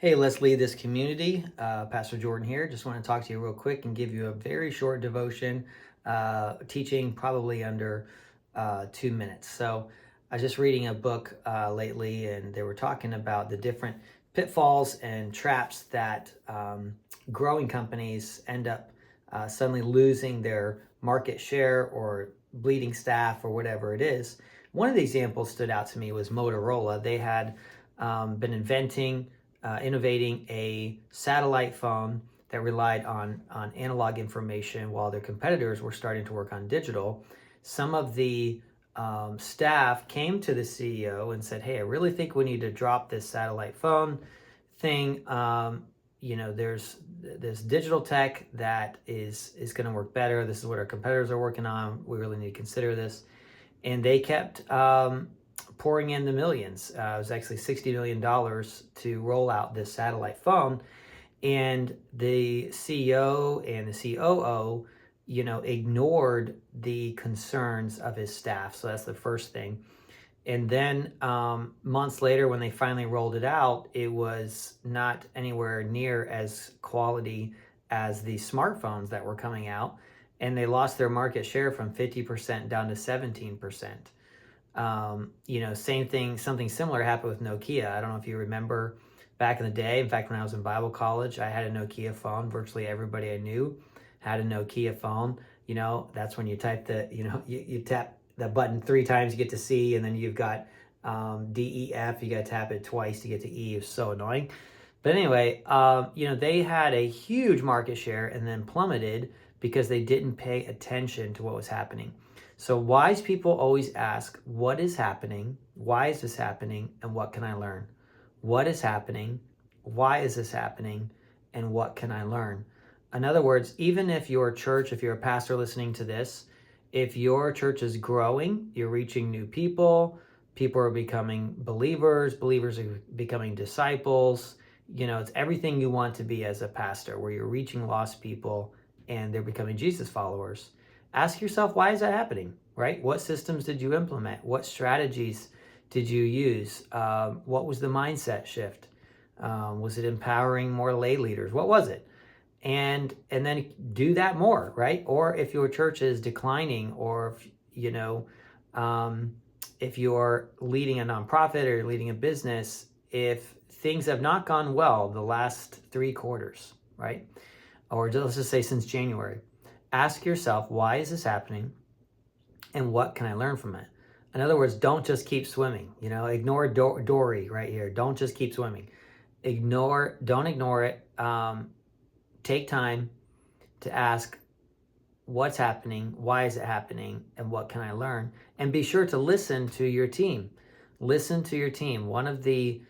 Hey, let's lead this community. Pastor Jordan here. Just want to talk to you real quick and give you a very short devotion, teaching probably under 2 minutes. So, I was just reading a book lately, and they were talking about the different pitfalls and traps that growing companies end up suddenly losing their market share or bleeding staff or whatever it is. One of the examples stood out to me was Motorola. They had been innovating a satellite phone that relied on analog information while their competitors were starting to work on digital. Some of the staff came to the CEO and said, "Hey, I really think we need to drop this satellite phone thing. There's this digital tech that is going to work better. This is what our competitors are working on. We really need to consider this." And they kept pouring in the millions. It was actually $60 million to roll out this satellite phone. And the CEO and the COO, ignored the concerns of his staff. So that's the first thing. And then months later, when they finally rolled it out, it was not anywhere near as quality as the smartphones that were coming out. And they lost their market share from 50% down to 17%. Same thing, something similar happened with Nokia. I don't know if you remember back in the day. In fact, when I was in Bible college, I had a Nokia phone. Virtually everybody I knew had a Nokia phone. That's when you type you tap the button 3 times, you get to C, and then you've got DEF, you got to tap it twice to get to E. It's so annoying. But anyway, they had a huge market share and then plummeted because they didn't pay attention to what was happening. So wise people always ask, what is happening? Why is this happening? And what can I learn? What is happening? Why is this happening? And what can I learn? In other words, even if your church, if you're a pastor listening to this, if your church is growing, you're reaching new people, people are becoming believers, believers are becoming disciples, it's everything you want to be as a pastor, where you're reaching lost people and they're becoming Jesus followers. Ask yourself, why is that happening, right? What systems did you implement? What strategies did you use? What was the mindset shift? Was it empowering more lay leaders? What was it? And then do that more, right? Or if your church is declining, or if you're leading a nonprofit or you're leading a business, if things have not gone well the last 3 quarters, right? Or let's just say since January, ask yourself, why is this happening? And what can I learn from it? In other words, don't just keep swimming. Ignore Dory right here. Don't just keep swimming. Don't ignore it. Take time to ask, what's happening? Why is it happening? And what can I learn? And be sure to listen to your team. Listen to your team. One of the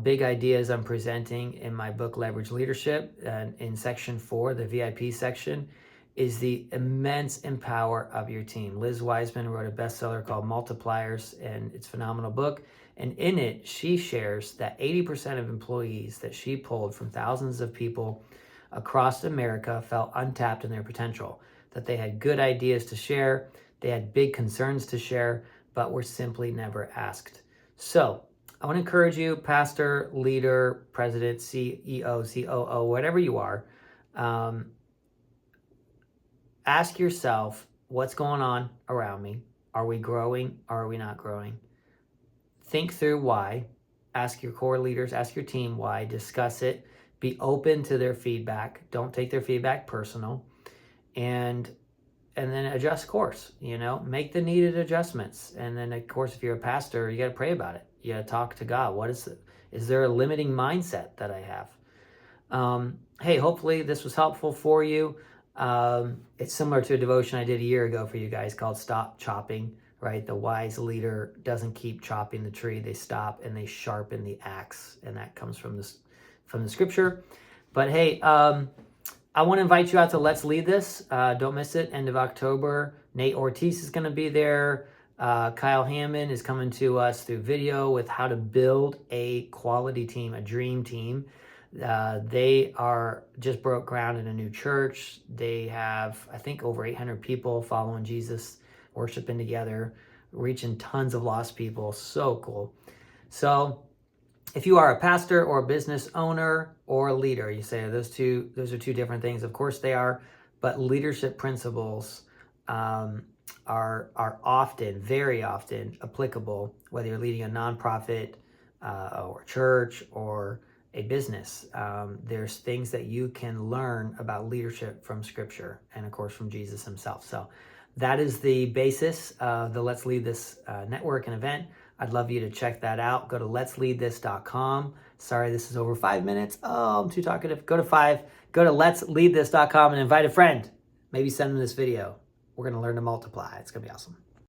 big ideas I'm presenting in my book, Leverage Leadership, in section 4, the VIP section, is the immense empower of your team. Liz Wiseman wrote a bestseller called Multipliers, and it's a phenomenal book. And in it, she shares that 80% of employees that she pulled from thousands of people across America felt untapped in their potential, that they had good ideas to share, they had big concerns to share, but were simply never asked. So I want to encourage you, pastor, leader, president, CEO, COO, whatever you are, ask yourself, what's going on around me? Are we growing or are we not growing? Think through why. Ask your core leaders, ask your team why, discuss it. Be open to their feedback. Don't take their feedback personal. And then adjust course, make the needed adjustments. And then, of course, if you're a pastor, you got to pray about it. You got to talk to God. Is there a limiting mindset that I have? Hey, hopefully this was helpful for you. It's similar to a devotion I did a year ago for you guys called Stop Chopping, right? The wise leader doesn't keep chopping the tree. They stop and they sharpen the axe. And that comes from the scripture. But hey, I want to invite you out to Let's Lead This. Don't miss it. End of October. Nate Ortiz is going to be there. Kyle Hammond is coming to us through video with how to build a quality team, a dream team. They are just broke ground in a new church. They have, I think, over 800 people following Jesus, worshiping together, reaching tons of lost people. So cool. So if you are a pastor or a business owner or a leader, you say those are two different things. Of course they are, but leadership principles are often, very often applicable, whether you're leading a nonprofit or a church or a business. There's things that you can learn about leadership from Scripture and, of course, from Jesus himself. So that is the basis of the Let's Lead This network and event. I'd love you to check that out. Go to letsleadthis.com. Sorry, this is over 5 minutes. Oh, I'm too talkative. Go to letsleadthis.com and invite a friend. Maybe send them this video. We're going to learn to multiply. It's going to be awesome.